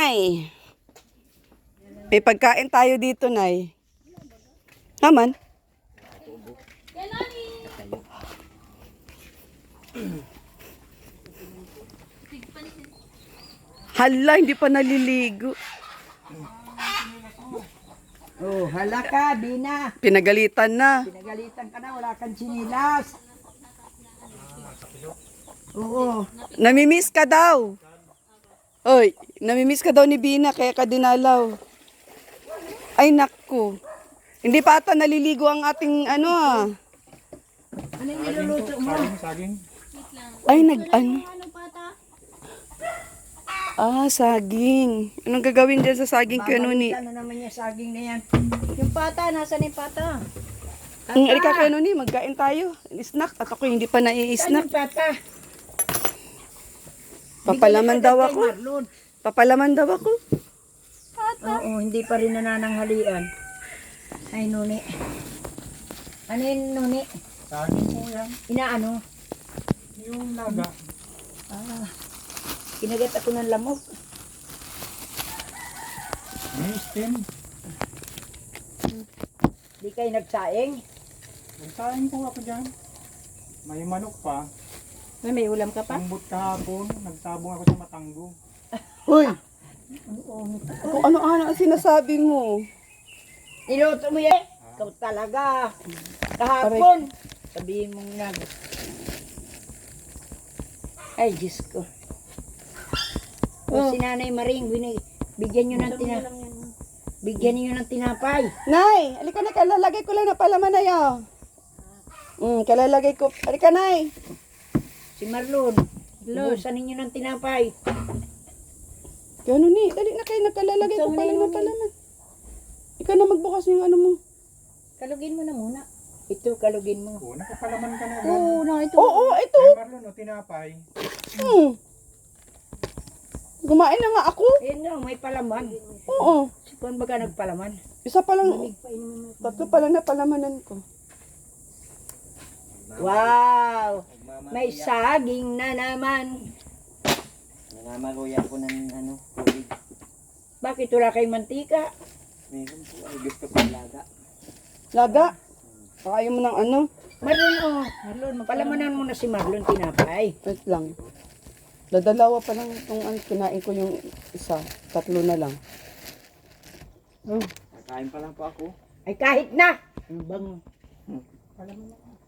Nay, may pagkain tayo dito, Nay. Naman. Hala, hindi pa naliligo. Oh, hala ka, Bina. Pinagalitan na. Pinagalitan ka na, wala kang sinilas. Oo. Namimiss ka daw. Oy, namimiss ka daw ni Bina, kaya ka dinalaw. Ay, naku. Hindi pa ata naliligo ang ating ano ah. Ano yung niluluto mo? Ay, ano? Ah, saging. Anong gagawin dyan sa saging ko, Nuni? Babalitan na naman niya saging na yan. Yung pata, nasaan yung pata? Alika kayo, Nuni, magkain tayo. Snack. At ako hindi pa Saan nai-snack. yung pata? Papalaman daw ako. Marlon. Papalaman daw ako. Oo, hindi pa rin nanananghalian. Ay, Nuni. Ano yun, Nuni? Saging po yan. Inaano? Yung naga. Kinagat ako ng lamok. May stem. Di kayo nagsaing. Nagsaing po ako dyan. May manok pa. May ulam ka pa? Pambut kahapon. Nagsabong ako sa Matanggo. Uy! Kung ano-ano ang sinasabi mo. Niluto mo yan. Ikaw talaga. Kahapon. Sabihin mong Ay, Diyos ko. O si Nanay Maring, bigyan nyo ng tinapay. Nay, alika na, kalalagay ko lang na palaman na yun. Kalalagay ko. Alika, Nay. Si Marlon, lusan ninyo ng tinapay. Kaya Nuni, dali na kayo, nagkalalagay ko pa lang na palaman. Ikaw na magbukas yung ano mo. Kalugin mo na muna. Ito, kalugin mo. Oo, nakapalaman ka na. Oo, na ito. Oo, ito. Ay, Marlon, o, tinapay. Kumain na nga ako. Ayan na, may palaman. Oo. Si Juan baga nagpalaman. Isa pa lang. Tatlo pa lang na palamanan ko. Wow! May saging na naman. Namamagoya ko ng tubig. Bakit wala kayong mantika? Meron po, ay gusto ko laga. Laga. Kakain mo ng ano. Marlon, Marlon, palamanan mo na si Marlon tinapay. Wait lang. Dadalawa pa lang itong kinain ko yung isa. Tatlo na lang. Kakain pa lang po ako. Ay kahit na! Bang.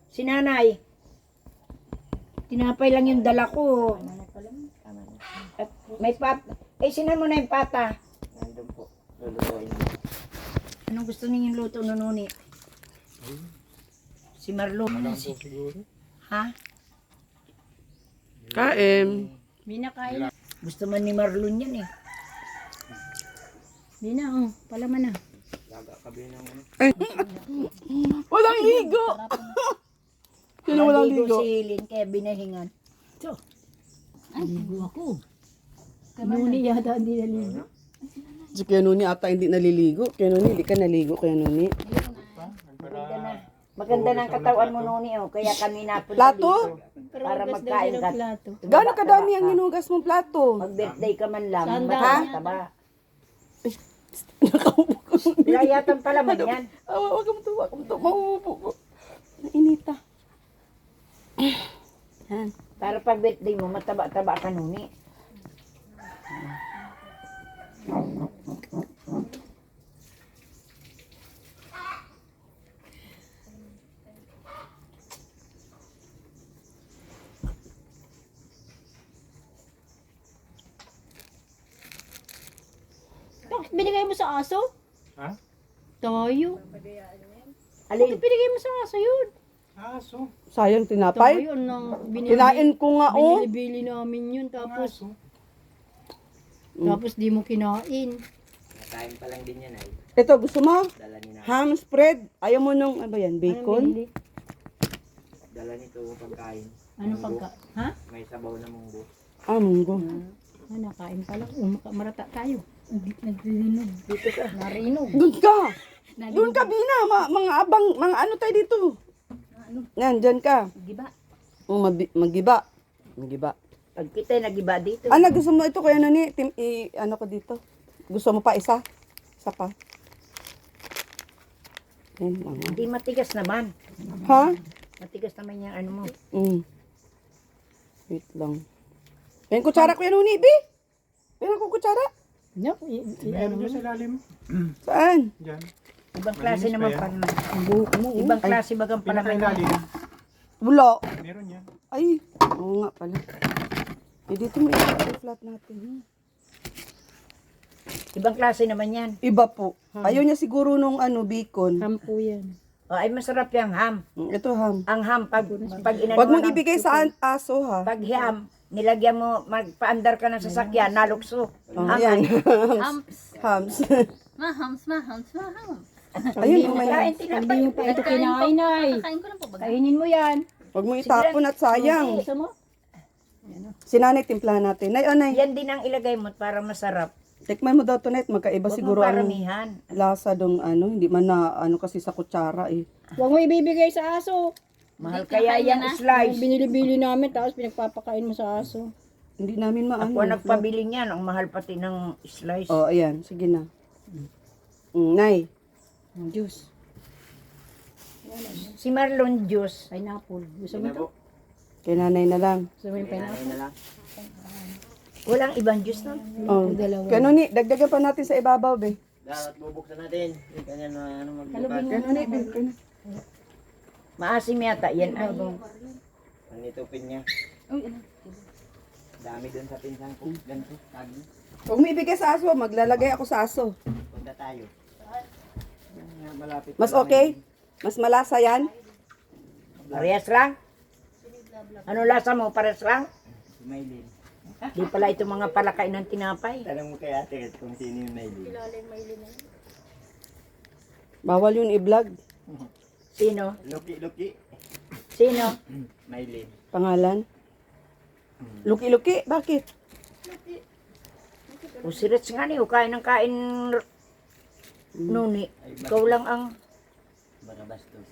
Si Nanay. Tinapay lang yung dala ko. At may sinan mo na yung pata. Nandun po. Lulutuin mo. Anong gusto ninyong luto, Nununi? Si Marlon. Ha? Kain. Bina kain. Gusto man ni Marlon yan eh. Bina, palaman na. Laga kabi ng Walang ligo. Sino walang Naligo ligo? si Hilin kaya binahingan. Ligo ako. Nuni yata hindi naligo. Si Kuya Nuni ata hindi naliligo. Kuya Nuni, hindi ka naligo, Kuya Nuni. Maganda ng katawan mo, Nuni. Oh. Kaya kami napunta Plato? dito. Para magkain ka. Plato. Gano'ng kadami ang hinugas mong plato? Mag-birthday ka man lang. Sanda. Mataba. Wala yatang palaman yan. Huwag ka matuwa, huwag ka matuwa. Mauupo ko. Nainita. Para pag birthday mo, mataba-taba ka, Nuni. Bakit binigay mo sa aso? Ha? Tayo. Alin? Bakit binigay mo sa aso yun? Aso. Sayang tinapay. Tayo nang Kinain ko nga, oh. binili namin yun. Tapos Aso. di mo kinain. Nakain pa lang din yan ay. Ito, gusto mo? Dala ni na. Ham spread. Ayaw mo nung, ano ba yan, Anong bacon? binili? Dala nito pagkain. Ano pagka? Ha? May sabaw na munggo. Munggo. Nakain pala. Marata tayo. Nagrinog. Dito ka. Narinog. Doon ka! Doon ka, Bina! Mga abang, mga ano tayo dito? Yan, dyan ka. Giba. Magiba. Magiba. Pag kita nagiba dito. Ano, gusto mo ito kaya nani? Ano ko dito? Gusto mo pa isa? Isa pa? Yan lang. Hindi matigas naman. Ha? Matigas naman yung ano mo. Wait lang. Yan, kutsara ko yan, Uni, Bi. Yan ako kutsara. No, Meron dyan sa ilalim. Saan? Diyan. Ibang klase Malinis pa naman yan. pala. Ang buhok mo. Ibang klase bagang pala Pinakailalim. Wala. Meron yan. Ay, oo nga pala. Eh, dito mo i-flat natin. Ibang klase naman yan. Iba po. Ayaw niya siguro nung bacon. ham po yan. O, ay masarap yung ham. Ito, ham. Ang ham, pag inano Huwag mong ng- ibigay sa aso, ha? Pag ham, nilagyan mo, magpaandar ka ng sasakyan, nalukso. Oh, Ham, ayan. Humps. Hams. Mahams, mahams, mahams. Ayun, may Kain, Hindi tinapay. nyo pa ito kinain ay. Kakain ko lang po ba? Kainin mo yan. Huwag mo itapon at sayang. Gusto mo? Si nanay, timplahan natin. Nay, nay. Yan din ang ilagay mo para masarap. Tikman mo daw to, Net. Magkaiba Huwag mo siguro ang paramihan. lasa dong hindi man na kasi sa kutsara eh. Huwag mo ibibigay sa aso. Mahal Hindi, kaya kinakain yan niya na. slice. Binili-bili namin tapos pinagpapakain mo sa aso. Hindi namin maano. Ako ang nagpabili niyan, ang mahal pati ng slice. Oh, ayan. Sige na. Nay. Juice. Si Marlon juice. Pineapple. Gusto mo Sige na ito? po. Kay nanay na lang. Gusto mo yung Kaya pineapple? na lang. Walang ibang juice na. Oh. Dalawa. Kano ni, dagdagan pa natin sa ibabaw, be. Dapat bubuksan natin. Hindi kanya na ano magbukas. Kano ni, be. Kano. Maasim yata yan ay. Panitupin niya. Dami dun sa pinsang ko. Ganito. Tagi. Huwag mo ibigay sa aso, maglalagay ako sa aso. Punta tayo. Yan nga, malapit. Mas lang okay? Mas malasa yan? Parehas lang? Ano lasa mo? Parehas lang? Si Maylin. Di pala ito mga palakain ng tinapay. Tanong mo kay ate kung sino yung Maylin. Bawal yun i-vlog. Sino? Luki. Sino? Maylin. Pangalan? Luki-luki? Bakit? O si Rich nga niyo, kain ng kain nuni. Ikaw lang ang Barabastos.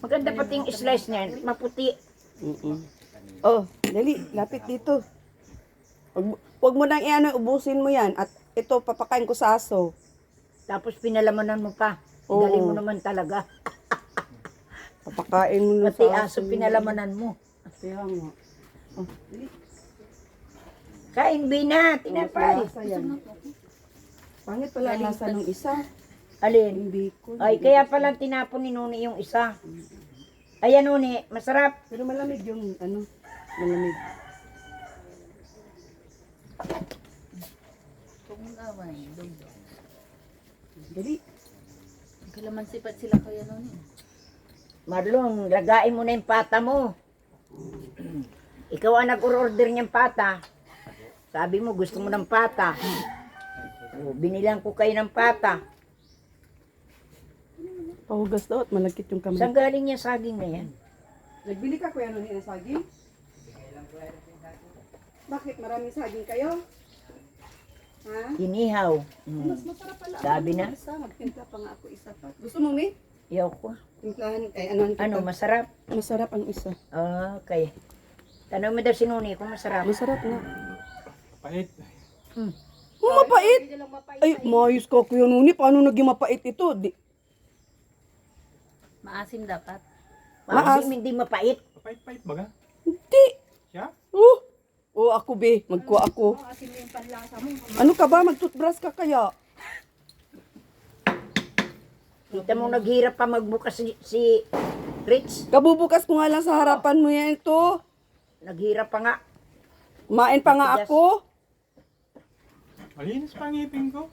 maganda pati yung slice niya. Maputi. Oh, dali, lapit dito. Huwag mo nang ubusin mo yan. At ito, papakain ko sa aso. Tapos pinalamanan mo pa. Oo. Galing mo naman talaga. Papakain mo na Pati sa aso pinalamanan mo. Kaya nga. Oh, dali. Kain Bina, tinapay. Lasa yan. Pangit pala ang lasa ng isa. Alin? Yung bacon. Ay, kaya pala tinapon ni Nuni yung isa. Ayan Nuni, masarap. Pero malamig yung malamig. Huwag mong away. Dugdog. Dali. Kalaman sipat sila kaya noon eh. Marlon, lagain mo na yung pata mo. Ikaw ang nag-order niyang pata. Sabi mo, gusto mo ng pata. O, binilang ko kayo ng pata. Pahugas daw at malagkit yung kamay. Saan galing yung saging na yan? Nagbili ka kuya nung saging? Bakit maraming saging kayo? Ha? Inihaw. Mas masarap pala. Sabi na? Isa, magtimpla pa nga ako isa pa. Gusto mo, Mi? Yaw ko. Timplahan, ano Ano, masarap? Masarap ang isa. Okay. Tanong mo daw si Nuni kung masarap. Masarap na. Pait. Oh, mapait! Ay, maayos ka kuya Nuni. Paano naging mapait ito? Maasim dapat. Maasim, hindi mapait. Pait baga. Hindi. Siya? Oh, ako be. Magkuha ako. Ano ka ba? Mag-toothbrush ka kaya? Kita mo naghirap pa magbukas si Rich. Kabubukas ko nga lang sa harapan mo yan ito. Naghirap pa nga. Kumain pa nga ako. Malinis pa ang ngipin ko.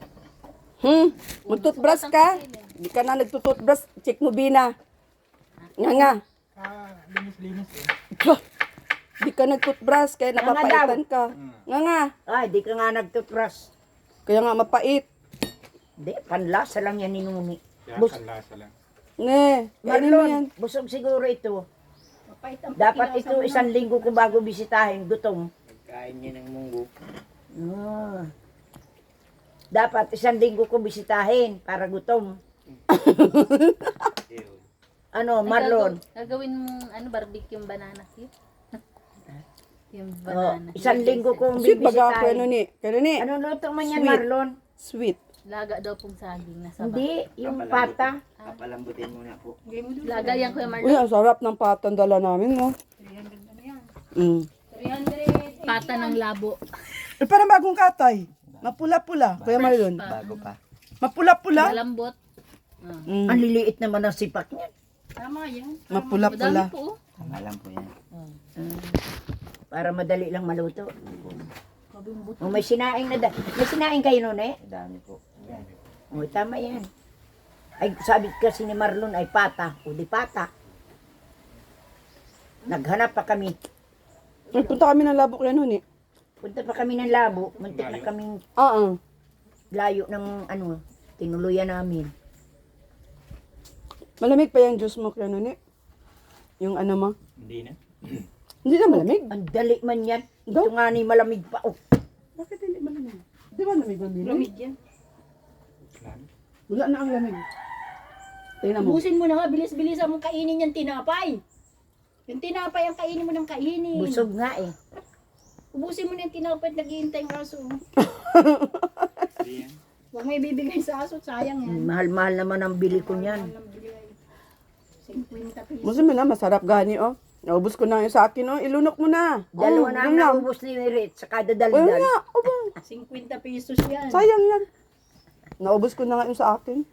Mag-toothbrush ka? Di ka na nagtutoothbrush. Check mo, Bina. Nga. Linis eh. Di ka nagtoothbrush kaya napapaitan ka. Nga. Ay, di ka nga nagtutrush. Kaya nga mapait. Di, panlasa lang yan ni Nuni. Siya, Bus- kanlasa lang. Kainin mo yan. Marlon, busog siguro ito. Dapat ito 1 linggo ko bago bisitahin, gutom. Pagkain niya ng munggo. Ah. Dapat 1 linggo ko bisitahin para gutom. Ew. Ano, Marlon? Gagawin mong barbecue yung banana cue. Yung Oh, banana. isang linggo kong Sweet baga ako, ano bibisitahin. ni? Kano ni? Anong luto man yan, Sweet. Marlon? Sweet. Laga daw pong saging na saba. Hindi, yung pata. Papalambutin muna po. Laga yan Kuya Uy, Marlon. ang sarap ng patang dala namin, no? Mm. Pata ng labo. Eh, parang bagong katay. Mapula-pula. Kuya Marlon. Bago pa. Mapula-pula. Malambot. Mm. Ang liliit naman ang sipak niya. Madami Mapula-pula. po. Tama lang po yan. Para madali lang maluto. O, may sinaing na may sinaing kayo noon eh? Dami po. O, tama yan. Ay, sabi kasi ni Marlon ay pata. O, di pata. Naghanap pa kami. Ay, punta kami ng labo kuya nun eh. Punta pa kami ng labo. Muntik na kaming Oo. layo ng ano, tinuluyan namin. Malamig pa yung juice mo kuya nun eh. Yung ano mo. Hindi na. Hindi na malamig. Ang dali man yan. Daw? Ito nga ni malamig pa. Oh, Bakit hindi malamig? Di ba lamig ang lamig? yan. Wala na ang lamig. Tingnan mo. Ubusin mo na nga, bilis-bilis mong kainin yung tinapay. Yung tinapay ang kainin mo ng kainin. Busog nga eh. Ubusin mo na yung tinapay at naghihintay ang aso. Hindi yan. Huwag may bibigay sa aso, sayang yan. Mahal-mahal naman ang bili ko niyan. 50 pesos. Musin mo na, masarap gani oh. Naubos ko na yung sa akin oh. Ilunok mo na. Dalawa na ang yun lang. naubos ni Rit sa kada Wala daldal. nga. Opo. 50 pesos yan. Sayang yan. Naubos ko na nga yung sa akin.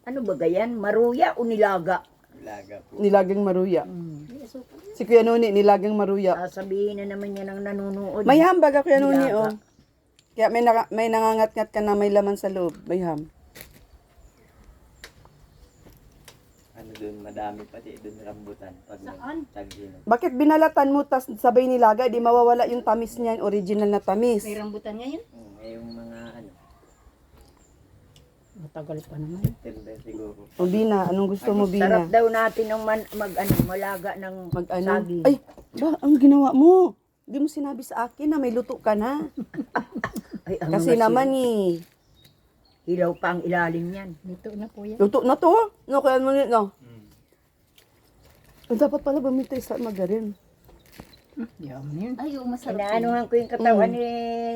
Ano ba gayan? Maruya o nilaga? Laga po. Nilagang maruya. Si Kuya Noni, nilagang maruya. Sasabihin na naman yan ang nanonood. May ham baga Kuya Noni Nilaga. oh. Kaya may nangangat-ngat ka na may laman sa loob. May ham. Ano dun, madami pati dun rambutan. Pag Saan? tag-inom. Bakit binalatan mo tas sabay nilaga? Di mawawala yung tamis niyan, original na tamis. May rambutan ngayon. Yung mga ano, Matagal pa naman. September siguro. O Bina, anong gusto mo Sarap Bina? daw natin ng malaga ng Mag ano? saging. Ay, ba, ang ginawa mo? Di mo sinabi sa akin na may luto ka na. Ay, ano Kasi na naman siya? eh, Hilaw pa ang ilalim yan. Dito na po yan. luto na to. No, kaya mo no. Dapat pala bumita sa magarin. Yaman yun. Ay, yung masarap. Inaanuhan ko yung katawan ni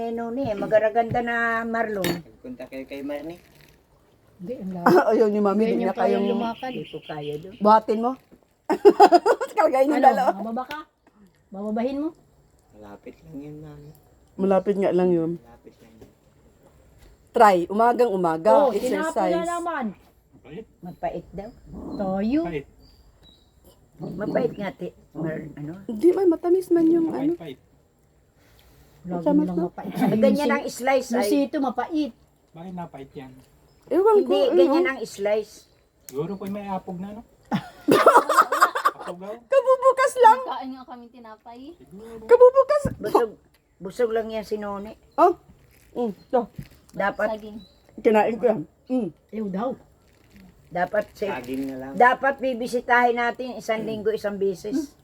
Noni. Magaraganda na Marlon. Nagpunta kayo kay Marnie. Hindi, ang lahat. Ayaw ni mami, Hindi di niya na kayong kayang lumakad. Hindi ko kaya doon. buhatin mo. Kalagayin yung Ano, dalawa. mababa ka? Bababahin mo? Malapit lang yun, mami. Malapit nga lang yun. Malapit lang yun. Try, umagang umaga, Oh, tinapon exercise. na naman. Pait. Mapait daw. Toyo. Pait. Mapait nga, ano? Hindi man, matamis man yung ano. Pait. Lagi Tama mo lang to. mapait. Ganyan ang slice ay. Lusito, mapait. Bakit napait yan? Ewan ko, Hindi, ganyan ang slice. Siguro po may apog na, no? Apog daw? kabubukas lang. Kain nga kami tinapay. Kabubukas. Busog lang yan si Noni. Oh, to, Dapat, Saging. kinain ko yan. Ayaw daw. Saging na lang. dapat bibisitahin natin isang linggo, isang beses.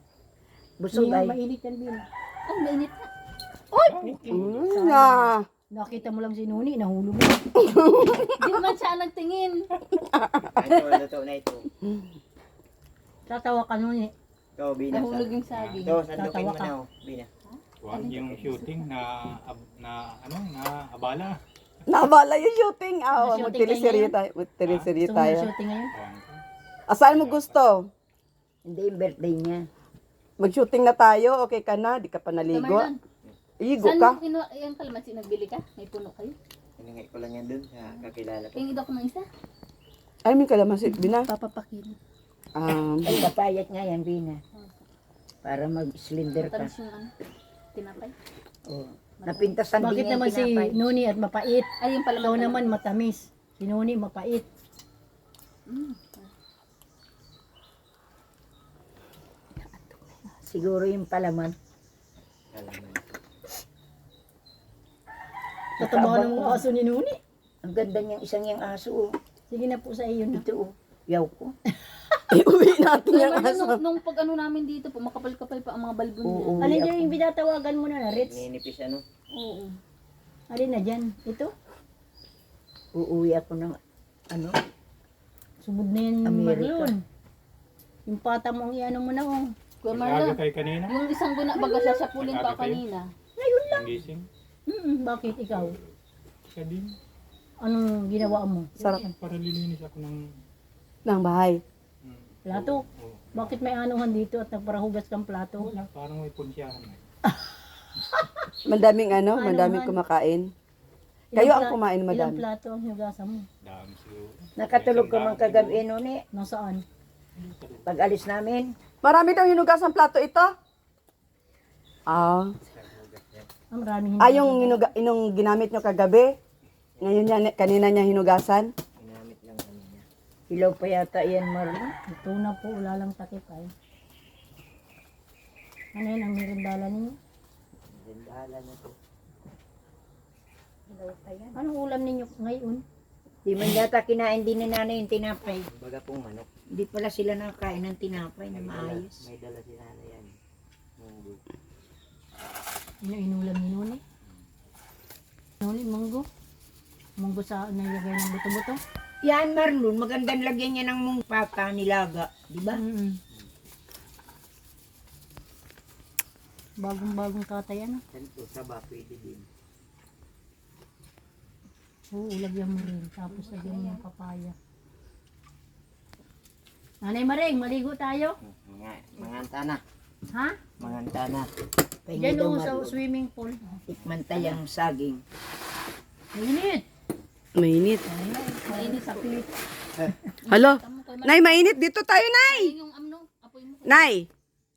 Busog Hindi nga ay. mainit yan, Bin. Ay, mainit na. Na. Nakita mo lang si Nuni, nahulog mo. Di man siya nagtingin. Ito, luto na ito. Tatawa ka Nuni. Ito, Bina. Nahulog yung saging. Ito, sandukin mo Tatawa ka. na, oh. Bina. Huwag yung shooting na abala. Naabala yung shooting. Ah, Na-shooting magteleserye kayo tayo. Magteleserye Gusto mo tayo. na shooting ngayon? Asaan mo gusto? Hindi yung birthday niya. Mag-shooting na tayo. Okay ka na? Di ka pa naligo. Kamarlan, Igo saan ka. mo kinuha yung kalamansi? Nagbili ka? May puno kayo? Hiningay ko lang yan dun sa kakilala ko. Tingin daw ko ng isa. Ano yung kalamansi? Bina? Papapakin. Ay, kapayat nga yan, Bina. Para mag-slender ka. Matamis yung ano, tinapay. Oh. Napintasan din Bakit niya naman yung si tinapay. Nuni at mapait? Ay, yung pala Ikaw naman matamis. Si Nuni mapait. Siguro yung palaman. Kalaman. Tatabahan ng mga aso ni Nuni. Ang ganda niyang isang yung aso. Oh. Sige na po sa iyo na. Ito, oh. Yaw ko. Iuwi natin yung Kamarlan, aso. nung pag ano namin dito po, makapal-kapal pa ang mga balbon niya. Oo. Alin dyan yung binatawagan mo na, Ritz? Ninipis ano? Oo. Alin na dyan? Ito? Uuwi ako ng ano. Subod na yan, Amerika. Marlon. Yung pata mo, ang iano mo na, oh. Kuya Aga Marlon, kayo kanina? yung isang guna baga sasapulin pa Nag-aga kayo? kanina. Ang gising? Bakit ikaw? Siya din. Anong ginawa mo? Sarap Para lilinis ako ng... ng bahay. Plato? Oo. Bakit may anuhan dito at nagparahugas kang plato? Wala, parang may punsyahan. Mandaming Ano, mandaming Han? kumakain. Kayo ang pla- kumain, Ilang madam. plato ang hugasan mo? Dami siguro. Nakatulog ka man kagabi noon eh. Nasaan? Pag alis namin, Marami daw hinugasang plato ito? Ah. Ang maraming Yung ginamit nyo kagabi? Ngayon yan, kanina niya hinugasan? ginamit lang kanina. Hilaw pa yata yan, Marlon. Ito na po, wala lang takip ay. Ano yan ang merendala ninyo? Gindahala na to. Anong ulam ninyo ngayon? Di man yata kinain din ni nanay yung tinapay. Baga pong manok. Hindi pala sila nakakain ng tinapay na maayos. May dala si nanay yan. Munggo. Ano inulam ni Nuni? Nuni, munggo? Munggo sa nilagay ng buto-buto? Yan, Marlon, magandang lagyan niya ng mung pata nilaga. Di ba? Bagong-bagong katay ano? Ganito, saba, pwede din. Oo, lagyan mo rin. Tapos lagyan mo yung papaya. Nanay Maring, maligo tayo? Manganta na. Ha? Manganta na. Pahingi Diyan daw, o sa Marlon. swimming pool. Tikman tayang saging. Mainit. Mainit. Mainit sa pilit. Halo? Nay, mainit. Dito tayo, Nay! Yung apoy mo. Nay!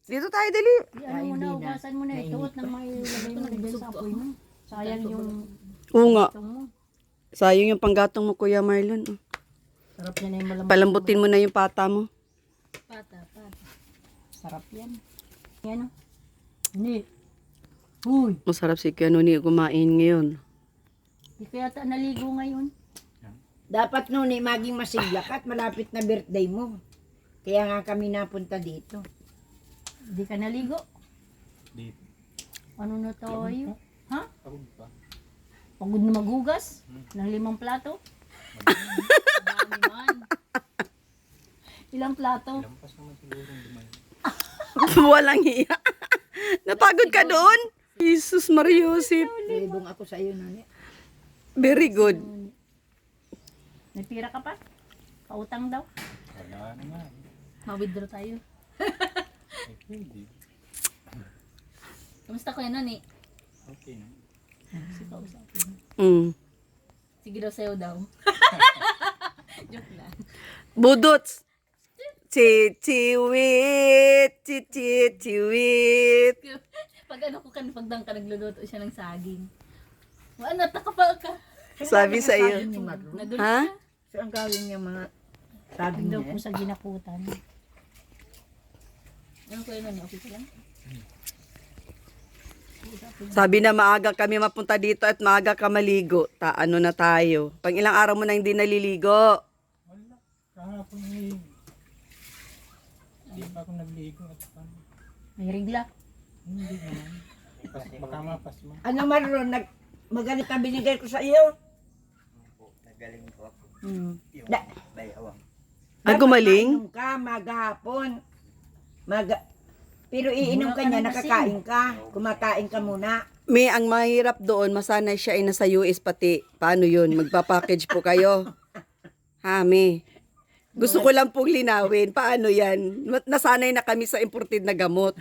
Dito tayo, dali. Ano mo hindi na, na. ugasan mo na. Ituot ng may ilagay mo na dyan sa apoy mo. Sayang yung Oo nga. itong mo. Sayang yung panggatong mo, Kuya Marlon. Sarap yan ay malambot. Palambutin mo na yung pata mo. Pata. Sarap yan. Yan o. Hindi. Uy, Masarap si Kuya Nuni kumain ngayon. di kaya ta naligo ngayon. Dapat noon eh, maging masigla ka at malapit na birthday mo. Kaya nga kami napunta dito. Di ka naligo. Dito. Ano na tayo? Ha? Pagod pa. Pagod na maghugas ng 5 plato? Dami man. Ilang plato? Lampas naman siguro yung dumayo. Walang hiya. Napagod ka doon? Jesus Maria Joseph. Libong ako sa iyo, nani. Very good. May pira ka pa? Pautang daw? Wala naman. Ma-withdraw tayo. Eh, pwede. Kamusta ko yan, Nani? Okay na. Si kausapin. Mm. Sige daw sa'yo daw. Joke lang. Budots. Chichiwit. Chichiwit. Pag ano ko pagdang ka, nagluluto siya ng saging. Ano, takapal ka. Sabi sa iyo. Saging ni Marlon. Nagulit Ha? ka. So, ang gawin niya mga saging Daw niya. po sa ginakutan. Ano ko yun, Nani? Okay ka lang? Sabi na maaga kami mapunta dito at maaga ka maligo. Ano na tayo? Pang ilang araw mo na hindi naliligo. Wala. Kahapon eh. Hindi pa ako nagligo at paano. May rigla. Hindi naman. Baka mapas mo. Ano Marlon, magalit na binigay ko sa iyo. Opo, nagaling po ako. Yung Da- bayawang. Ah, gumaling? Dapat mainom ka maghapon. Pero iinom ka niya, nakakain ka. Kumakain ka muna. May ang mahirap doon, masanay siya ay nasa US pati. Paano yun? Magpa-package po kayo. Ha, May? Gusto ko lang pong linawin. Paano yan? Nasanay na kami sa imported na gamot.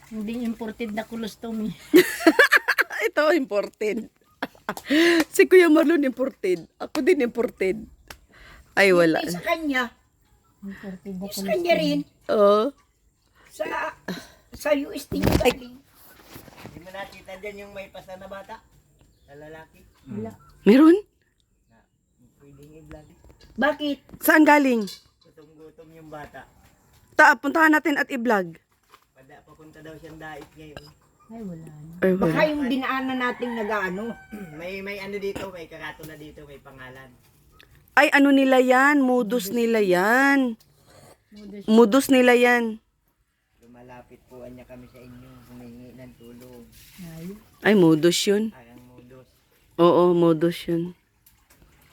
Hindi imported na colostomy. Ito, imported. Si Kuya Marlon imported. Ako din imported. Ay, wala. Sa kanya, Imported na sa kanya rin. Oo. Sa US din yung galing. Hindi mo nakita dyan yung may pasa na bata? Sa lalaki? Wala. Meron? Pwedeng i-vlog. Bakit? Saan galing? Gutom-gutom yung bata. Puntahan natin at i-vlog. Papunta daw siyang dait ngayon. Ay, wala na. Ay, Baka wala. yung dinaanan nating nag-ano. may ano dito, may karato na dito, may pangalan. Ay, ano nila yan? Modus nila yan. Modus nila yan. Lumalapit po niya kami sa inyo, humingi ng tulong. Ay, Ay, modus yun. Parang modus. Oo, modus yun.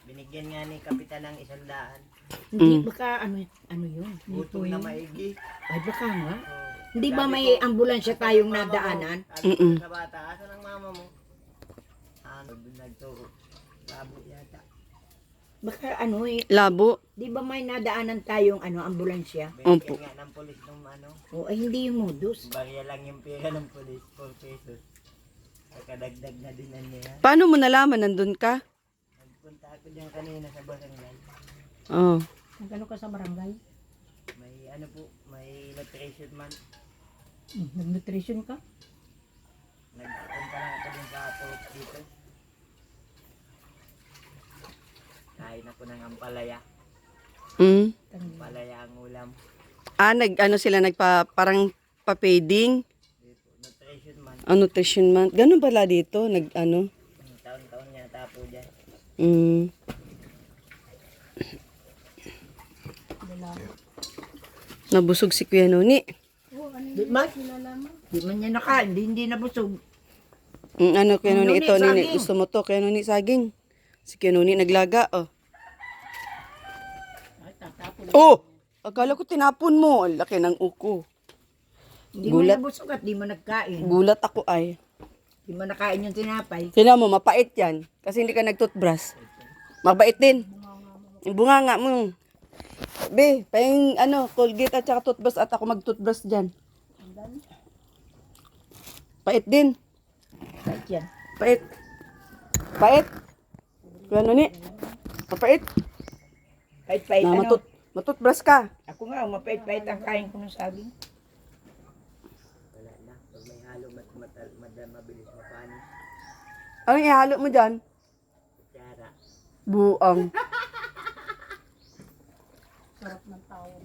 Binigyan nga ni Kapitan ng 100. Hindi, baka ano yun? Gutom na maigi. Ay, baka nga. Oh. Hindi ba may ambulansya tayong nadaanan? Sabi ko sa bata, asan ang mama mo? Ano, nagturo. Labo yata. Baka ano eh, Labo. di ba may nadaanan tayong ambulansya? Opo. Binigyan nga ng polis nung ano. O ay hindi yung modus. Barya lang yung pera ng polis, 4 pesos. Pagkadagdag na din na niya. Paano mo nalaman nandun ka? Nagpunta ako dyan kanina sa barangay. Oh. Nagano ka sa barangay? May ano po, may nutrition man. Nag-nutrition ka? Nagpunta lang ako dun sa post dito. Kain ako ng ampalaya. Mm. Ampalaya ang ulam. Ano sila parang pa-fading, Dito, nutrition man. nutrition month. Ganun pala dito, Taon-taon niya tapo dyan. Mm. Nabusog si Kuya Noni. Di man, di man niya nakain, hindi nabusog. Ano Kuya Noni, Noni, ito Noni, saging. gusto mo to Kuya Noni saging. Si Kuya Noni naglaga, oh. Ay, tatapon. Oh! Akala ko tinapon mo. Ang laki ng uko. Hindi Gulat. mo nabusog at di mo nagkain. Gulat ako ay. Di mo nakain yung tinapay. Sila mo, mapait yan. Kasi hindi ka nag-toothbrush. Mabait din. Yung bunganga mo. Be, payang Colgate at saka toothbrush at ako mag-toothbrush dyan. Pait din. Kahit yan. Pait. Pait. Ano ni? Mapait. Pait-pait Na, ano. matutbrush ka. Ako nga, mapait-pait ang kain ko ng saging. Wala na. Pag may halo, mabilis mapanis. Anong ihalo mo dyan? Kutsara. Buang. Sarap ng tawag.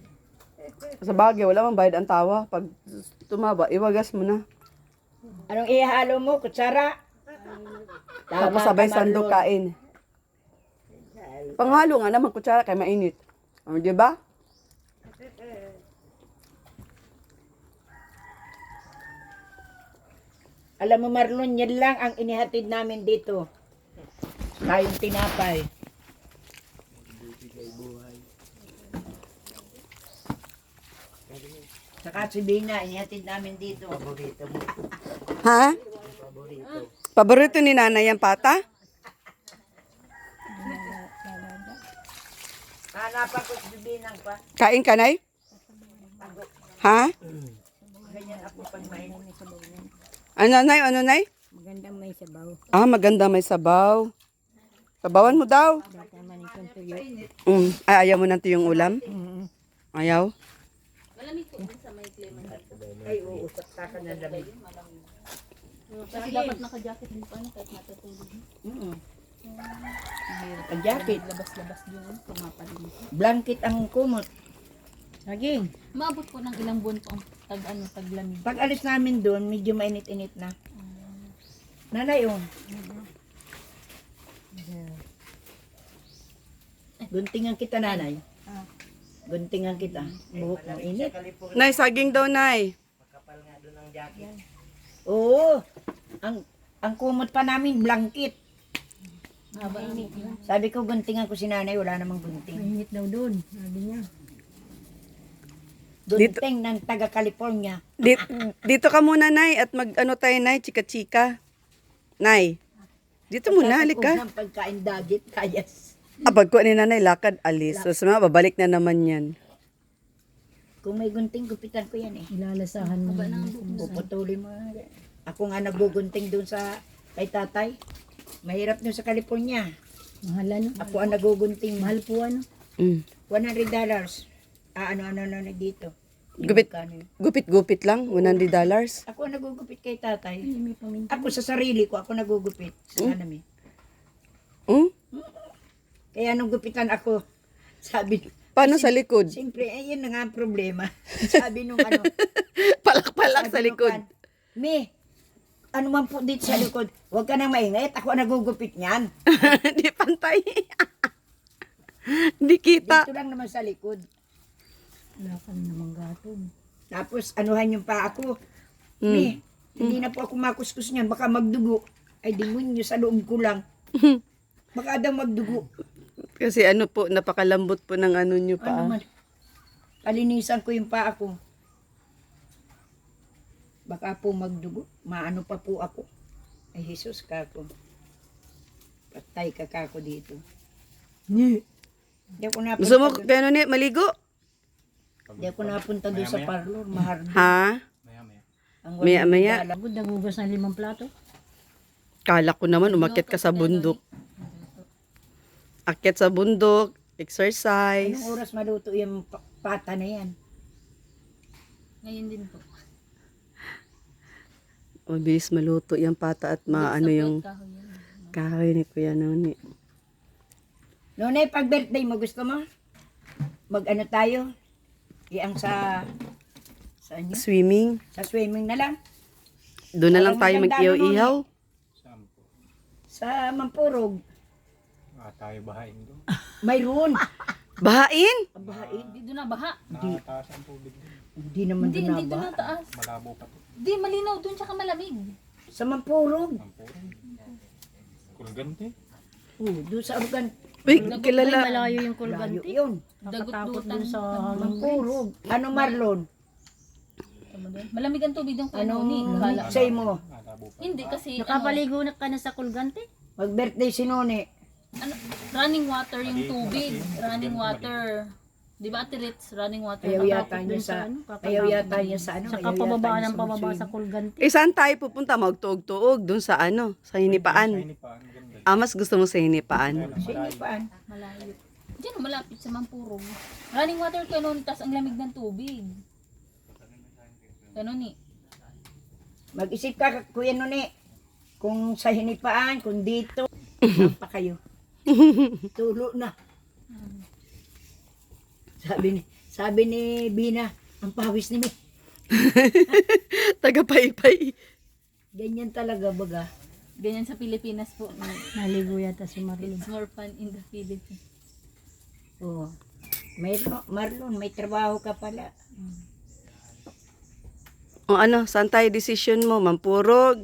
Sa bagay, wala mang bayad ang tawa. Pag tumaba, iwagas mo na. Anong ihalo mo? Kutsara? Tapos sabay sandok kain. Panghalo nga naman kutsara kay mainit. O, di ba? Alam mo Marlon, yan lang ang inihatid namin dito. Tayong tinapay. Saka si Bina, inihatid namin dito. Paborito mo. Ha? Paborito. Paborito ni nanay ang pata? Hanapan ko si Binang pa. Kain ka, Nay? Ha? Ganyan ako pag mainit. Ano, Nay? Ano, Nay? Maganda may sabaw. Maganda may sabaw. Sabawan mo daw. Tama ni kanto yun. Ay, ayaw mo ng tuyong ulam? Ayaw? Malamig po din sa may clement. Ay, uusap sa ka na lamig. Kasi dapat naka-jacket din pa, kahit matutulog. Ang jacket. Labas-labas din, pumapalin. Blanket ang kumot. Naging. Maabot po ng ilang buwan po ang taglamig. Pag alis namin doon, medyo mainit-init na. Nanay, oh. Guntingan kita, nanay. Guntingan kita. Buhok ng init. Nay, saging daw, Nay. Makapal nga doon ang jacket. Oo. Ang kumot pa namin, blanket. Sabi ko, guntingan ko si nanay, wala namang gunting. Mainit daw doon. Sabi niya. Gunting ng taga California. Dito ka muna, Nay, at tayo, Nay, chika-chika. Nay, dito muna, halika. Unang pagkain dagit, kayas. Pag ko ni nanay, lakad, alis. So, babalik na naman yan. Kung may gunting, gupitan ko yan eh. Ilalasahan mo. Puputulin mo. Ako nga nagugunting doon sa kay tatay. Mahirap doon sa California. Mahal ano? Ako ang nagugunting. Mahal po ano? $100. Ano dito. Gupit, Magkano yun? gupit lang, $100. Ako ang nagugupit kay tatay. May paminta. Ako sa sarili ko, ako nagugupit. Sa kanami. Hmm? Kaya nung gupitan ako, sabi, Paano sa likod? siyempre, ayun na nga ang problema. Sabi nung Palak-palak sa sabi nung likod. kan, Me, ano man po dito sa likod, huwag ka nang maingay at ako ang nagugupit niyan. Di pantay. Di kita. Dito lang naman sa likod. Wala ka namang gatong. Tapos anuhan yung pa ako. Me, hindi na po ako makuskus niyan, baka magdugo. Ay, demonyo sa loob ko lang. Baka daw magdugo. Kasi ano po, napakalambot po ng ano nyo Ano pa. man. Palinisan ko yung paa ko. Baka po magdugo. Maano pa po ako. Ay, Jesus ka ako. Patay ka kako dito. Hindi ako napunta. Gusto mo, kaya ni maligo? Hindi ako napunta doon sa parlor. Mahardo. Ha? Maya-maya. Ang Maya-maya. walang Pagod, nagugas ng 5 plato. Kala ko naman, umakyat ka sa bundok. Akyat sa bundok, exercise. Anong oras maluto yung pata na yan? Ngayon din po. Mabilis maluto yung pata at maano yung Kahoy yan. kahoy ni Kuya Noni. Nonay, pag birthday mo, gusto mo? Mag-ano tayo? Iyang sa... Saan yun? Swimming. Sa swimming na lang. Doon na lang Alam mo, tayo ganda mag-ihaw-ihaw. Saan po? Sa Mampurog. Tayo bahain doon. Mayroon. Bahain! Bahain. Hindi doon na baha. Nakataas ang tubig doon. Hindi naman Hindi, doon hindi doon na na taas. Malabo pa to. Hindi, malinaw doon tsaka malamig. Sa Mampurog. Ang puro. Kulgante. Doon sa Organ. Uy, Ay, kilala. malayo yung Layo kulgante. yun. Nakatakot Dagot-dutan dun sa Mampurog. Ano Marlon? Tama doon. Malamig ang tubig doon kay Anong Noni. Kala. say mo? Malabo pa. Hindi kasi Nakapaligo na ka na sa kulgante? Mag-birthday si Noni. ano, running water yung tubig. Running water. Di ba Ate Ritz? Running water. Ayaw yata Dun niya sa sa... ano, Ayaw yata niya sa ano. Sa ayaw yata kapababa niya ng pababa sa mag-swim. kulgante. Eh, saan tayo pupunta? Magtuog-tuog. Doon sa ano? Sa hinipaan. Shiny pa. Ang ganda. Mas gusto mo sa hinipaan. Sino paan? Malayo. Diyan, malapit sa Mampurong. Running water ka noon, tas ang lamig ng tubig. Ganun eh. Mag-isip ka, Kuya Noni. Kung sa hinipaan, kung dito. Saan pa kayo? Tulo na. Sabi ni Bina, ang pawis ni Mi. Taga-paypay. Ganyan talaga baga. Ganyan sa Pilipinas po. Naligo yata si Marilyn. It's more fun in the Philippines. Oh. Marlon, may trabaho ka pala. O ano, saan tayo decision mo? Mampurog?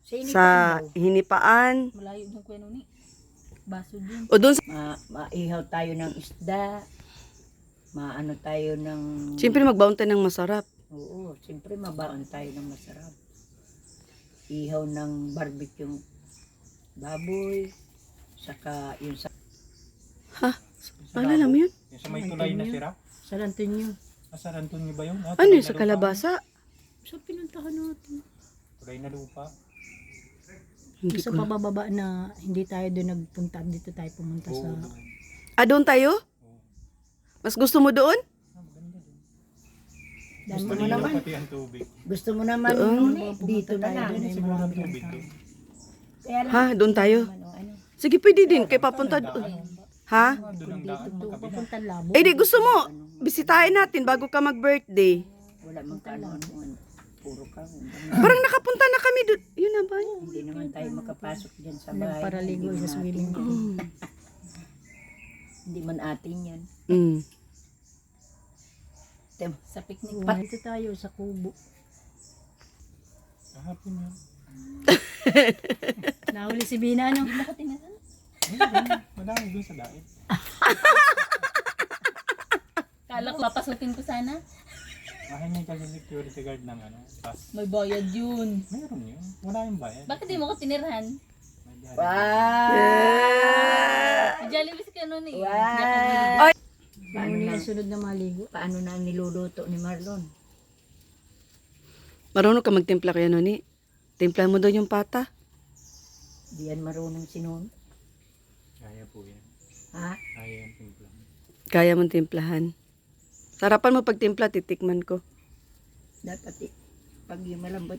Sa hinipaan Sa daw. hinipaan? Malayo doon kuya Noni. Baso din. O doon sa... Maihaw tayo ng isda. Maano tayo ng... Siyempre magbaon tayo ng masarap. Oo, siyempre mabaon tayo ng masarap. Ihaw ng barbecue baboy. Saka yung sa... Alala mo yun? Yung sa may tulay na sira. Sa Lantonyo. Sa Antonio ba yun? Ano yun, sa kalabasa? Sa pinuntahan natin. Tulay na lupa. Hindi Sa ko. pababa na hindi tayo doon nagpunta. Dito tayo pumunta sa... Doon tayo? Mas gusto mo doon? Gusto mo Malinaw naman. pati ang tubig. Gusto mo naman Doon. Noni, dito na lang. Doon ay Siguro ang maraming tubig doon. Kaya lang, Ha, doon tayo. ano. Sige, pwede din. Kaya papunta doon. Ha? Doon ang daan. Magkabila. Papunta Labo. Eh, di gusto mo. Bisitahin natin bago ka mag-birthday. Wala mang kanon. Puro ka. Parang nakapunta na kami doon. Yun na ba? Hindi naman tayo makapasok dyan sa bahay. Nagparaligo Hindi sa man swimming atin pool. yan. Hindi man atin yan. Mm. Sa picnic. Dito tayo sa kubo. Kahapon yun. Nahuli si Bina, no? Hindi ako tinasan. Madami doon sa daet. Kala ko papasukin ko sana. Mahingi kasi security guard ng ano. Pas. May bayad yun. Mayroon yun. Wala yung bayad. Bakit di mo ko tinirhan? May bayad. Si Jollibee ka noon eh. Wow! Paano nila sunod na maligo? Paano na ang niluluto ni Marlon? Marunong ka magtimpla kaya Noni? Timpla mo doon yung pata. Di yan marunong sinon. Kaya po yan. Ha? Kaya yung timpla. Kaya mong timplahan. Sarapan mo pag timpla, titikman ko. Dapat pag yung malambot,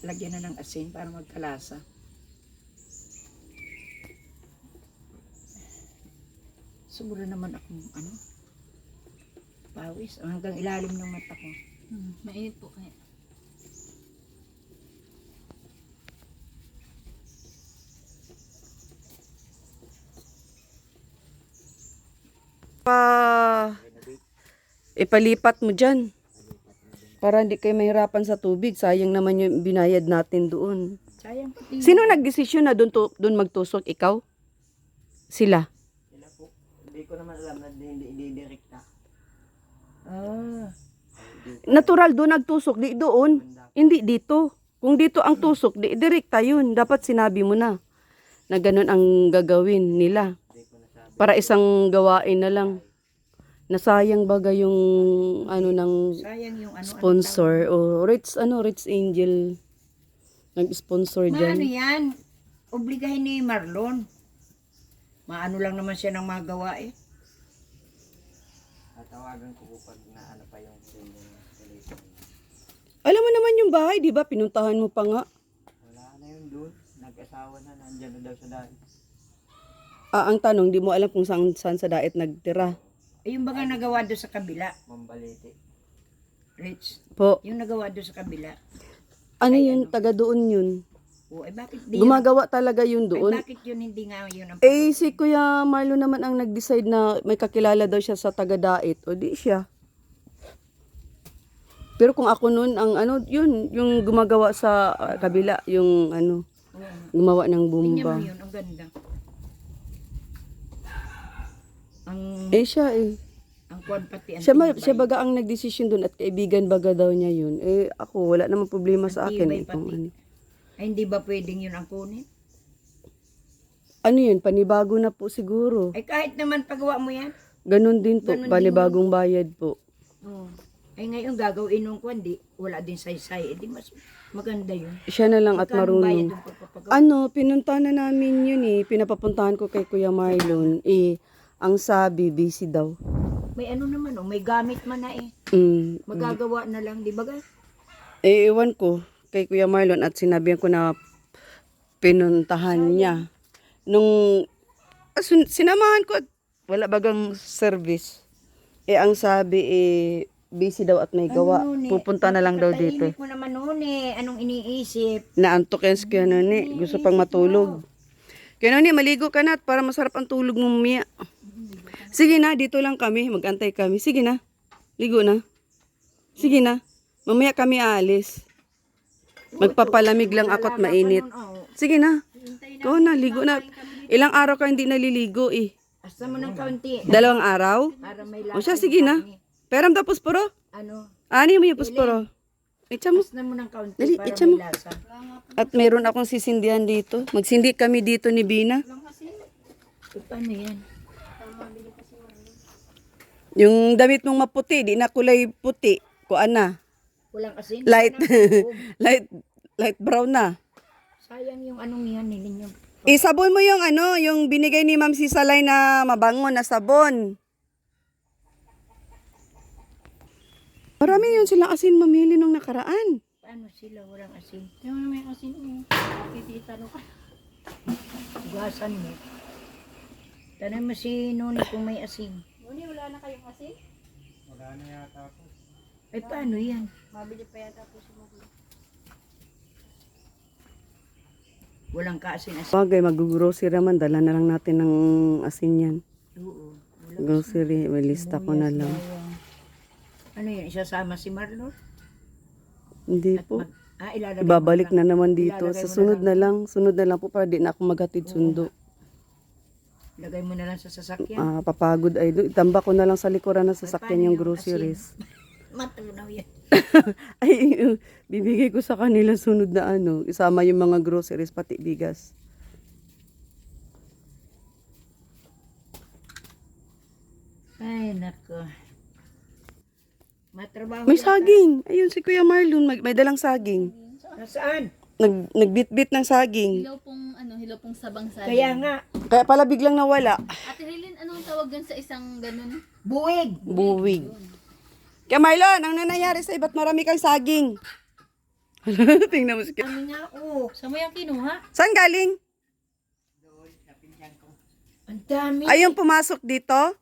lagyan na ng asin para magkalasa. Sobra naman akong pawis. Hanggang ilalim ng mata ko. Mainit po kaya. Ipalipat mo dyan. Para hindi kayo mahirapan sa tubig. Sayang naman yung binayad natin doon. Sayang pati. Sino nagdesisyon na doon magtusok? Ikaw? Sila? ko naman alam na hindi ididirekta. Ah. Natural doon nagtusok, di doon. Hindi dito. Kung dito ang tusok, di direkta yun. Dapat sinabi mo na ganun ang gagawin nila. Para isang gawain na lang. Nasayang baga yung ano ng Sayang yung ano. sponsor o Rich Angel nag-sponsor Ano dyan. yan? Obligahin ni Marlon. Maano lang naman siya ng magawa eh. Tatawagan ko po pag na ano pa yung telephone. Alam mo naman yung bahay, di ba? Pinuntahan mo pa nga. Wala na yun doon. Nag-asawa na, nandyan na daw sa dahil. Ang tanong, di mo alam kung saan sa daet nagtira. Eh, yung baga nagawa doon sa kabila, Mambaliti. Rich. Po, Yung nagawa doon sa kabila. ano yun? Taga doon yun. O, eh bakit di Gumagawa talaga yun Ay, doon. bakit yun hindi nga yun ang Eh, si Kuya Marlo naman ang nag-decide na may kakilala daw siya sa taga-dait. O di siya. Pero kung ako noon, ang ano, yun, yung gumagawa sa kabila, yung ano, gumawa ng Tingnan bomba. mo yun, ang ganda. Ang Siya eh. ang kwan pati ang Siya baga ang nagdesisyon doon at kaibigan baga daw niya yun. Ako, wala namang problema sa akin. Tibay Kung pati. ano. Ay, hindi ba pwedeng yun ang kunin? Ano yun, panibago na po siguro. Ay, kahit naman pagawa mo yan. Ganon din po, Ganon din panibagong bayad po. Oh. Ay, ngayon gagawin nung kwan, di, wala din saysay. Eh, di mas maganda yun. Siya na lang at Magkano bayad marunong. yung pagpapagawa? Ano, pinuntahan na namin yun eh. Pinapapuntahan ko kay Kuya Marlon. Ang sabi, busy daw. May ano naman, oh, may gamit man na eh. Magagawa na lang, di ba ga? Ewan ko kay Kuya Marlon at sinabihan ko na pinuntahan niya. Nung sinamahan ko at wala bagang service. Ang sabi busy daw at may gawa. Ano, ni? Pupunta na lang daw dito. Katahimik mo naman noon eh. Anong iniisip? Naantok yan si Kuya Noni. Gusto pang matulog. Kuya Noni, maligo ka na at para masarap ang tulog mo mamaya. Sige na, dito lang kami. Mag-antay kami. Sige na. Ligo na. Sige na. Mamaya kami aalis. Magpapalamig lang ako at mainit. Sige na. Ikaw na, ligo na. Ilang araw ka hindi naliligo eh. Asta mo ng kaunti. 2 araw? Para may O siya, sige na. Peram ta pusporo. Ano? Ani mo yung pusporo. Itcha mo. Asta mo ng kaunti Dali, para itcha mo. may lasa. At meron akong sisindihan dito. Magsindi kami dito ni Bina. E, paano yan? Yung damit mong maputi, di na kulay puti. Kuan na. Walang asin? Light. Walang tubig. light brown na. Sayang yung anong yan, nilin yung... Isabon mo yung ano, yung binigay ni Ma'am Sisalay na mabango na sabon. Marami yun silang asin mamili nung nakaraan. Paano sila walang asin? Yung ano may asin mo. Kikita no ka. Ugasan mo. Tanay mo si Noni kung may asin. Nuni, wala na kayong asin? Wala na yata po. Ay, paano yan? Mabili pa yata po si Mama. Walang kaasin-asin. Bagay, mag-grocery naman. Dala na lang natin ng asin yan. Oo. Grocery, may lista ko na lang. Ano yan? Isasama si Marlon? Hindi po. Ilalagay mo Ibabalik lang. na naman dito. Ilalagay Sa mo sunod na lang. Sunod na lang po para di na ako maghatid sundo. Lagay mo na lang sa sasakyan. Papagod ay doon. Itamba ko na lang sa likuran ng sasakyan paano yung yung groceries. Matunaw yan. Ay, bibigay ko sa kanila sunod na ano. Isama yung mga groceries, pati bigas. Ay, nako. Matrabaho May yata. saging. Ayun si Kuya Marlon, may dalang saging. Nasaan? Nagbitbit ng saging. Hilaw pong sabang saging. Kaya nga, Kaya pala biglang nawala. Ate Rilin, anong tawag dun sa isang ganun? buwig. Buwig. Kaya Marlon, ang nangyayari sa iba't marami kang saging. Tingnan mo si Kuya. Ano nga, oh. Saan mo yung kinuha? Saan galing? Ang dami. Ayun pumasok dito?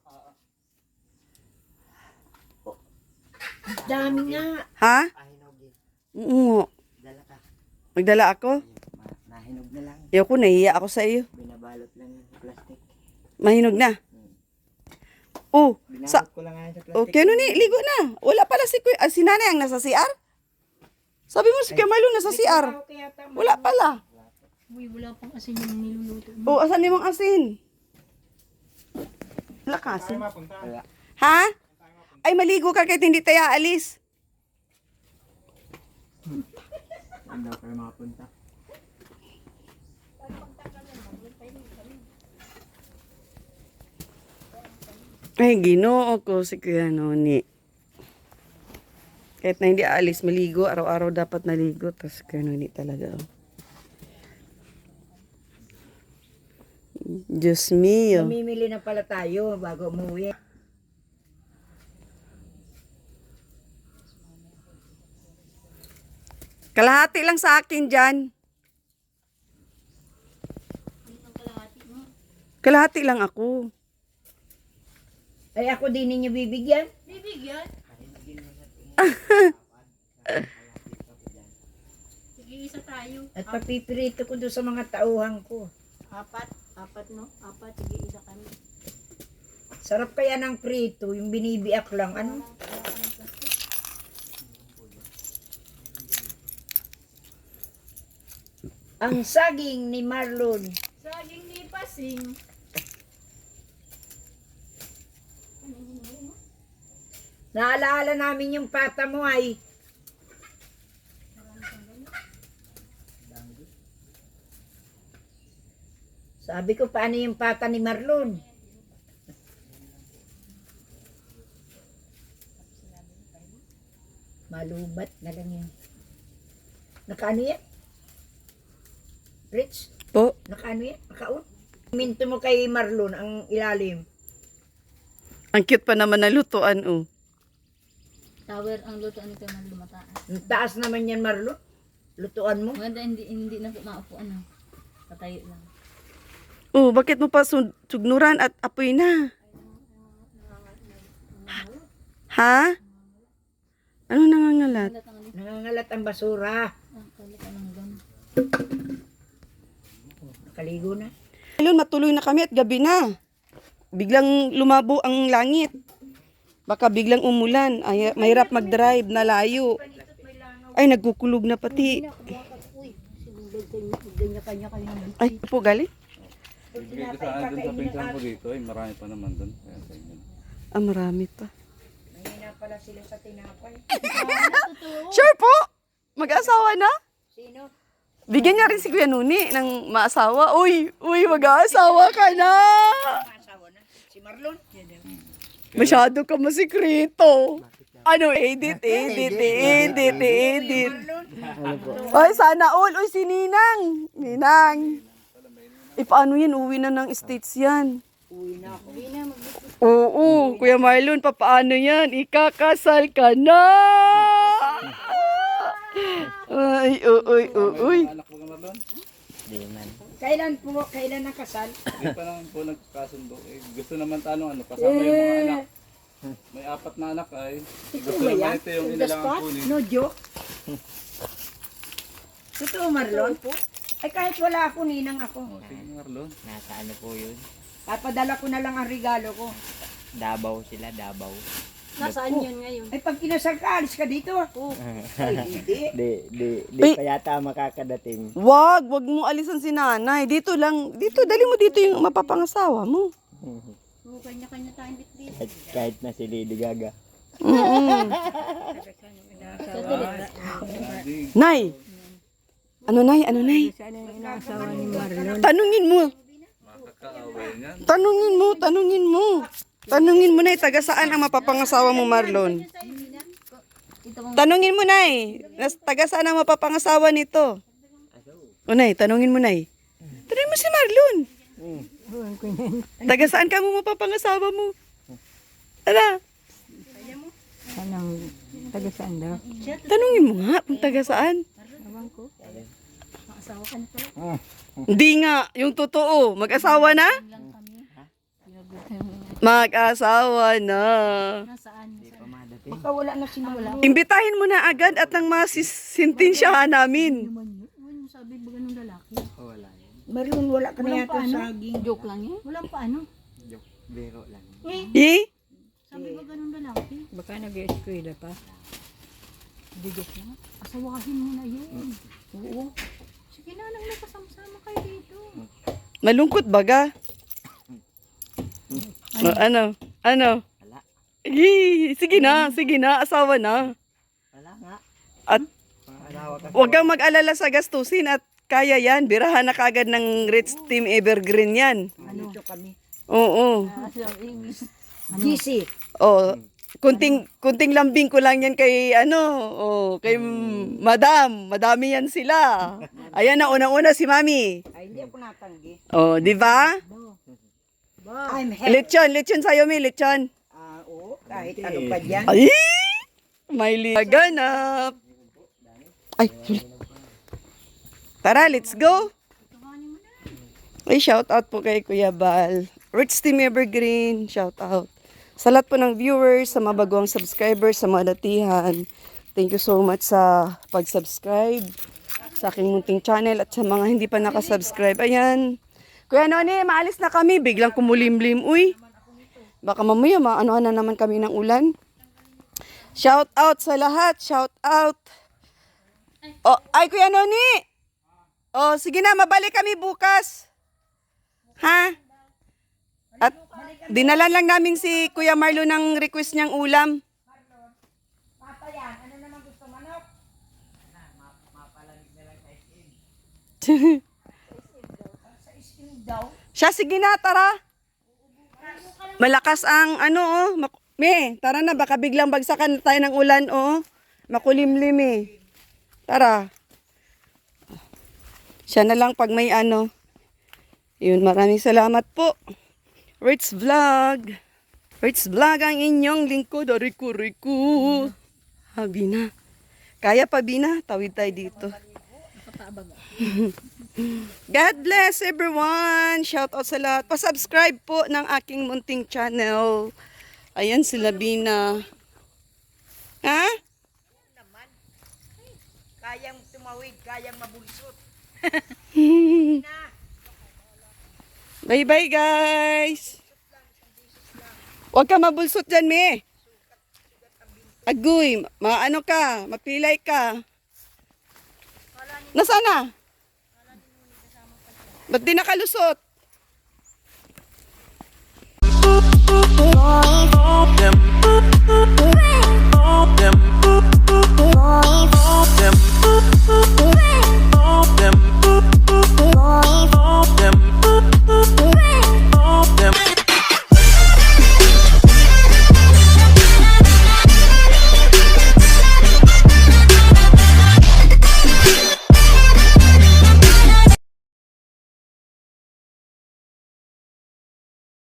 Ang dami nga. Ha? Pahinog eh. Oo. Dala ka. Magdala ako? Nahinog na lang. Ayoko, nahiya ako sa iyo. Binabalot lang yung plastic. Mahinog na. Oh, Binalot ko lang nga sa plastic. okay, ano ni? Ligo na. Wala pala si nanay ang nasa CR? Sabi mo si Kuya Marlon nasa CR. Kaya tama. Wala pala. Uy, wala pang asin yung niluluto. Oh, asan yung asin? Lakasin. Mapunta. Ha? Ay, maligo ka kahit hindi tayo aalis. Hindi kayo mapunta. Ay, ginoo ko si Kuya Noni. Kahit na hindi aalis, maligo. Araw-araw dapat naligo. Tapos Kuya Noni talaga. Oh. Diyos mio. Mamimili na pala tayo bago umuwi. Kalahati lang sa akin dyan. Kalahati lang ako. Ay ako din ninyo bibigyan. Bibigyan. Sige, isa tayo. At papipirito ko doon sa mga tauhan ko. Apat no? Apat, sige, isa kami. Sarap kaya ng prito, yung binibiak lang. Ano? Ang saging ni Marlon. Saging ni Pasing. Naalaala namin yung pata mo ay. Sabi ko, paano yung pata ni Marlon? Malubat na lang yan. Nakaano yan? Rich? Po. Nakaano yan? Nakaon? Minto mo kay Marlon ang ilalim. Ang cute pa naman na lutuan, oh. Tower ang lutuan nito ng lumataan. Ang taas naman yan, Marlon. Lutuan mo. Maganda, hindi na po maupo, ano. Patayo lang. Oh, bakit mo pa sugnuran at apoy na? Ha? Ano nangangalat? Nangangalat ang basura. Kalit ka ng gam. Nakaligo na. Ngayon, matuloy na kami at gabi na. Biglang lumabo ang langit. Baka biglang umulan. Ay, mahirap mag-drive na layo. Ay, nagkukulog na pati. Kanya kayo ng Ay, po galing? Dito sa doon sa pinsan ko dito, ay marami pa naman doon. Kaya sa inyo. Ah, marami pa. Mahina pala sila sa tinapay. Sure po! Mag-asawa na? Sino? Bigyan niya rin si Kuya Nuni ng maasawa. Uy, mag-aasawa ka na! Asawa na. Si Marlon? Masyado ka masikreto. Ano, edit. Marlon? Ay, sana all. Uy, si Ninang. Ninang. Paano yan? Uwi na ng States yan. Uwi na ako. Oo, Kuya Marlon, paano yan? Ikakasal ka na! Ay, uy. Anak mo ka Marlon? Di man. Kailan po? Kailan nakasal? Hindi pa naman po nagkasundo. Eh, gusto naman tanong ano, kasama yung mga anak. May 4 na anak ay. Gusto ba naman yan? ito yung ilalangang kunin. No joke? Totoo, Marlon? Ay kahit wala ako, ninang ako. O, sige Marlon. Nasa ano po yun? Papadala ko na lang ang regalo ko. Davao sila, Davao. Nasaan yun ngayon? Ay pag kinasal ka, alis ka dito. Ay, hindi. Di pa yata makakadating. Wag mo alisan si nanay. Dito lang, dali mo dito yung mapapangasawa mo. Kanya-kanya tayong bitbit. Kahit na si Lady Gaga. Nay! Ano, Nay? Tanungin mo. Makakaaway niyan. Tanungin mo, Nay, taga saan ang mapapangasawa mo, Marlon? Tanungin mo, Nay. Taga saan ang mapapangasawa nito? O, Nay, tanungin mo, Nay. Tanungin mo si Marlon. Taga saan ka mo mapapangasawa mo? Ala? Taga saan daw? Tanungin mo nga kung taga saan. Asawa ka na pala. Hindi nga, yung totoo. Mag-asawa na? Mag-asawa na. Nasaan? Baka wala na si Marlon. Imbitahin mo na agad at nang masisintensyahan namin. Ano sabi ba ganun lalaki? Wala yun. Marlon, wala ka na Walang yata paano? saging. Joke lang eh. Walang paano. Joke, biro lang. Eh? Sabi ba ganun lalaki? Baka nag-eskwela pa. Hindi joke lang. Asawahin mo na yun. Oo. Sige na lang nakasama kayo dito. Malungkot baga. O, ano? Ano? Wala. Sige na, asawa na. Wala nga. At Pangalawa kasi. huwag kang mag-alala sa gastusin at kaya yan. Birahan na kagad ng Rich Team Evergreen yan. Dito kami. Oo. GC. Oh, kunting lambing ko lang yan kay kay Madam. Madami yan sila. Ayan na, unang-una si Mami. Ay, hindi ako natanggi. Oh, di ba? I'm happy. Lechon sa'yo, Mi, lechon. Oo, kahit ano pa dyan. Ay! May ganap. Ay, sorry. Tara, let's go. Ay, shout out po kay Kuya Bal. Rich Team Evergreen, shout out. Sa lahat po ng viewers, sa mga baguang subscribers, sa mga datihan, thank you so much sa pag-subscribe sa aking munting channel at sa mga hindi pa nakasubscribe. Ayan. Kuya Noni, maalis na kami. Biglang kumulimlim. Uy, baka mamaya maanohan na naman kami ng ulan. Shout out sa lahat. Shout out. Oh, ay Kuya Noni. Oh, sige na, mabalik kami bukas. Ha? At dinalan lang namin si Kuya Marlo ng request niyang ulam. Siya, sige na, tara. Malakas ang tara na, baka biglang bagsakan tayo ng ulan, makulimlim eh. Tara. Siya na lang pag may Yun, maraming salamat po. Rich Vlog. Rich Vlog ang inyong lingkod. Riku. Bina. Kaya pa, Bina. Tawid tayo dito. God bless everyone. Shout out sa lahat. Pa-subscribe po ng aking munting channel. Ayan sila, Bina. Ha? Kayang tumawid, kayang mabulsot. Bye-bye, guys. Huwag ka mabulsot dyan, Me. Agoy, maano ka, mapilay ka. Nasaan na? Ba't di nakalusot? Them